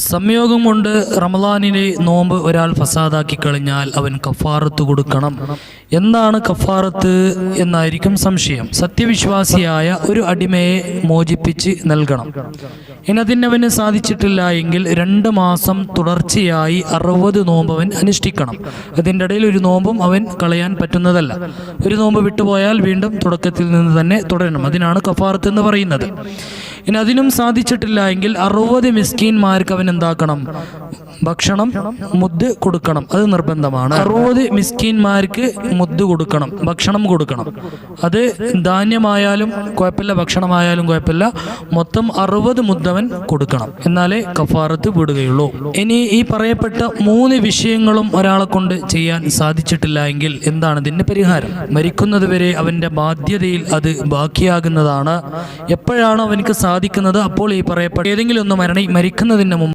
സംയോഗം കൊണ്ട് റമളാനിലെ നോമ്പ് ഒരാൾ ഫസാദാക്കി കഴിഞ്ഞാൽ അവൻ കഫാറത്ത് കൊടുക്കണം. എന്താണ് കഫാറത്ത് എന്നായിരിക്കും സംശയം. സത്യവിശ്വാസിയായ ഒരു അടിമയെ മോചിപ്പിച്ച് നൽകണം. ഇനി അതിനവന് സാധിച്ചിട്ടില്ല എങ്കിൽ 2 മാസം തുടർച്ചയായി 60 നോമ്പ് അവൻ അനുഷ്ഠിക്കണം. അതിൻ്റെ ഇടയിൽ ഒരു നോമ്പും അവൻ കളയാൻ പറ്റുന്നതല്ല. ഒരു നോമ്പ് വിട്ടുപോയാൽ വീണ്ടും തുടക്കത്തിൽ നിന്ന് തന്നെ തുടരണം. അതിനാണ് കഫാറത്ത് എന്ന് പറയുന്നത്. ഇനി അതിനും സാധിച്ചിട്ടില്ല എങ്കിൽ 60 മിസ്കീന്മാർക്ക് അവൻ എന്താക്കണം? ഭക്ഷണം മുദ്ദ് കൊടുക്കണം. അത് നിർബന്ധമാണ്. 60 മിസ്കീന്മാർക്ക് മുദ്ദ് കൊടുക്കണം, ഭക്ഷണം കൊടുക്കണം. അത് ധാന്യമായാലും കുഴപ്പമില്ല, ഭക്ഷണമായാലും കുഴപ്പമില്ല, മൊത്തം 60 മുദ്ദവൻ കൊടുക്കണം. എന്നാലേ കഫാറത്ത് വിടുകയുള്ളൂ. ഇനി ഈ പറയപ്പെട്ട 3 വിഷയങ്ങളും ഒരാളെ കൊണ്ട് ചെയ്യാൻ സാധിച്ചിട്ടില്ല എങ്കിൽ എന്താണ് ഇതിന് പരിഹാരം? മരിക്കുന്നത് വരെ അവന്റെ ബാധ്യതയിൽ അത് ബാക്കിയാകുന്നതാണ്. എപ്പോഴാണോ അവനക്ക് സാധിക്കുന്നത് അപ്പോൾ ഈ പറയപ്പെട്ട ഏതെങ്കിലും ഒന്ന് മരിക്കുന്നതിന് മുമ്പ്